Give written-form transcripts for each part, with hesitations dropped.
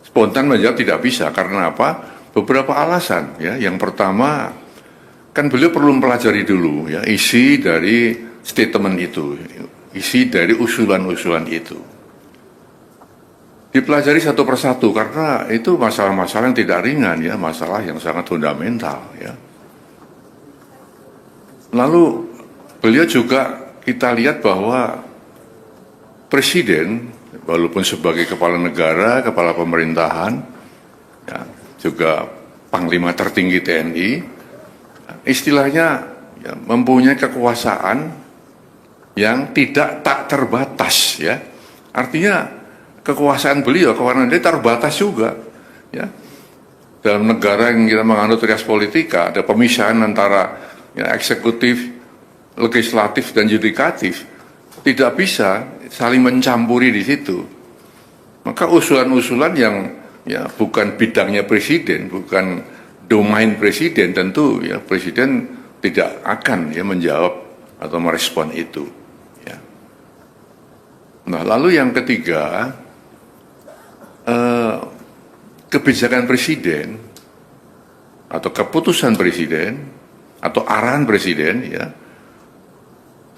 spontan menjawab tidak bisa. Karena apa? Beberapa alasan. Ya. Yang pertama, kan beliau perlu mempelajari dulu ya isi dari statement itu, isi dari usulan-usulan itu. Dipelajari satu persatu karena itu masalah-masalah yang tidak ringan ya, masalah yang sangat fundamental ya. Lalu beliau juga kita lihat bahwa presiden walaupun sebagai kepala negara, kepala pemerintahan ya, juga panglima tertinggi TNI, istilahnya ya, mempunyai kekuasaan yang tak terbatas ya. Artinya kekuasaan beliau, kewenangan dia terbatas juga. Ya. Dalam negara yang kita menganut rias politika, ada pemisahan antara ya, eksekutif, legislatif, dan yudikatif. Tidak bisa saling mencampuri di situ. Maka usulan-usulan yang ya, bukan bidangnya presiden, bukan domain presiden, tentu ya presiden tidak akan ya menjawab atau merespon itu. Ya. Nah, lalu yang ketiga, kebijakan presiden atau keputusan presiden atau arahan presiden ya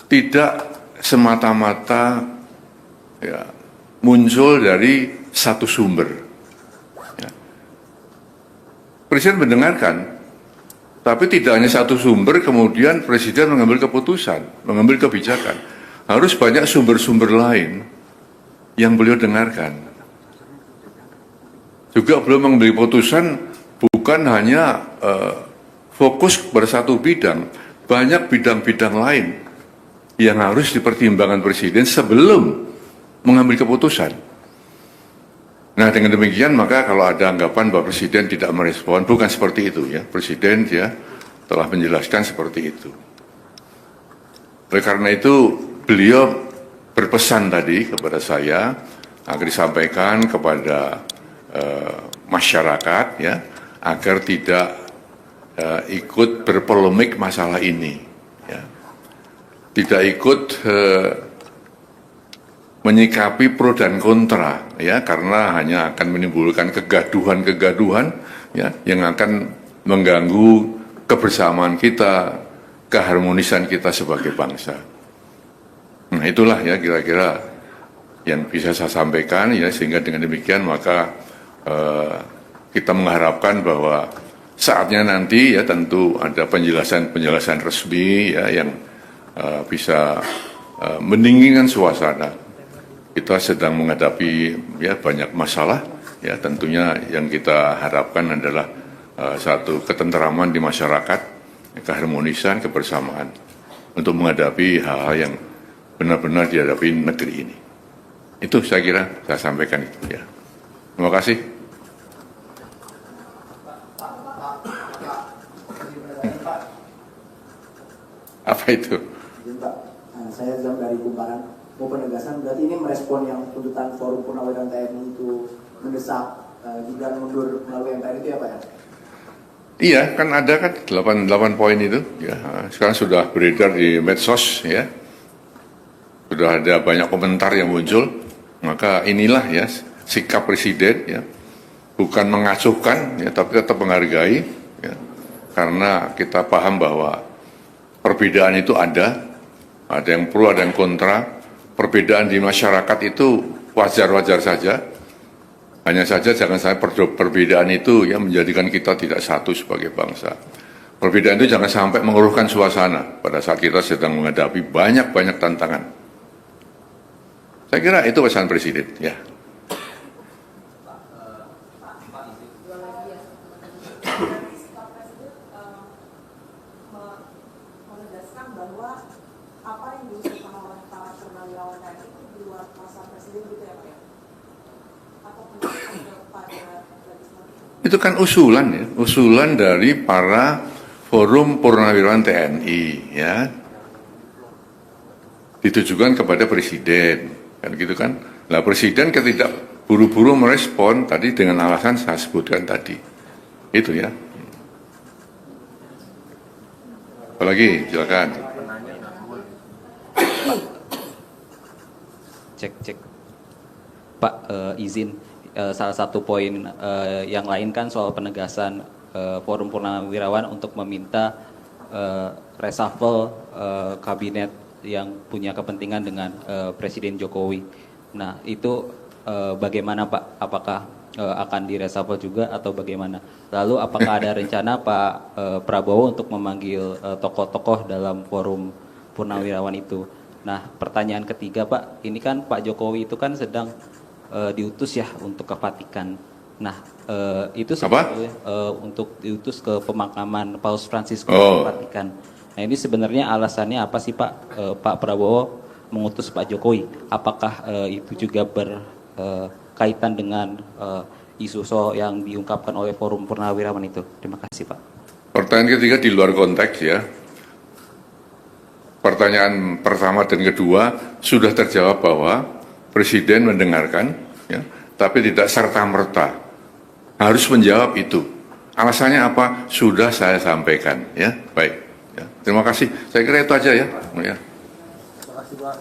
tidak semata-mata ya, muncul dari satu sumber. Ya. Presiden mendengarkan, tapi tidak hanya satu sumber kemudian presiden mengambil keputusan, mengambil kebijakan. Harus banyak sumber-sumber lain yang beliau dengarkan. Juga belum mengambil keputusan bukan hanya fokus bersatu bidang, banyak bidang-bidang lain yang harus dipertimbangkan presiden sebelum mengambil keputusan. Nah, dengan demikian maka kalau ada anggapan bahwa presiden tidak merespon, bukan seperti itu ya. Presiden ya telah menjelaskan seperti itu. Oleh karena itu beliau berpesan tadi kepada saya agar disampaikan kepada masyarakat ya agar tidak ikut berpolemik masalah ini ya. Tidak ikut menyikapi pro dan kontra ya karena hanya akan menimbulkan kegaduhan ya yang akan mengganggu kebersamaan kita, keharmonisan kita sebagai bangsa. Nah, itulah ya kira-kira yang bisa saya sampaikan ya, sehingga dengan demikian maka kita mengharapkan bahwa saatnya nanti ya tentu ada penjelasan resmi ya yang bisa mendinginkan suasana. Kita sedang menghadapi ya banyak masalah ya, tentunya yang kita harapkan adalah satu ketenteraman di masyarakat, keharmonisan, kebersamaan untuk menghadapi hal-hal yang benar-benar dihadapi negeri ini. Itu saya kira saya sampaikan itu ya. Terima kasih. Apa itu? Pak, saya Zam dari Kumparan. Mau penegasan, berarti ini merespon yang tuntutan Forum Purnawirawan TNI itu mendesak Gibran mundur melalui MPR itu ya Pak ya? Iya, kan ada kan 8 poin itu. Ya, sekarang sudah beredar di medsos ya. Sudah ada banyak komentar yang muncul. Maka inilah ya sikap presiden ya. Bukan mengacuhkan ya, tapi tetap menghargai ya. Karena kita paham bahwa perbedaan itu ada yang pro, ada yang kontra. Perbedaan di masyarakat itu wajar-wajar saja. Hanya saja jangan sampai perbedaan itu ya menjadikan kita tidak satu sebagai bangsa. Perbedaan itu jangan sampai mengeruhkan suasana pada saat kita sedang menghadapi banyak-banyak tantangan. Saya kira itu pesan presiden ya. Bahwa apa yang diusulkan oleh para purnawirawan TNI itu di luar kuasa presiden gitu ya Pak ya? Atau kepada legislatif? Itu kan usulan ya, usulan dari para Forum Purnawirawan TNI ya. Ditujukan kepada presiden, kan gitu kan. Nah, presiden ketika buru-buru merespon tadi dengan alasan saya sebutkan tadi. Itu ya. Apalagi silakan. Cek Pak, izin salah satu poin yang lain kan soal penegasan Forum Purnawirawan untuk meminta reshuffle kabinet yang punya kepentingan dengan Presiden Jokowi. Nah, itu bagaimana Pak? Apakah akan direshuffle juga atau bagaimana? Lalu apakah ada rencana Pak Prabowo untuk memanggil tokoh-tokoh dalam Forum Purnawirawan itu? Nah, pertanyaan ketiga Pak, ini kan Pak Jokowi itu kan sedang diutus ya untuk ke Vatikan. Nah, itu sebetulnya untuk diutus ke pemakaman Paus Franciscus di Vatikan. Nah, ini sebenarnya alasannya apa sih Pak? Pak Prabowo mengutus Pak Jokowi. Apakah itu juga berkaitan dengan isu soal yang diungkapkan oleh Forum Purnawirawan itu? Terima kasih Pak. Pertanyaan ketiga di luar konteks ya. Pertanyaan pertama dan kedua sudah terjawab bahwa Presiden mendengarkan, ya, tapi tidak serta-merta harus menjawab itu. Alasannya apa? Sudah saya sampaikan, ya. Baik. Ya. Terima kasih. Saya kira itu aja ya. Terima kasih Pak.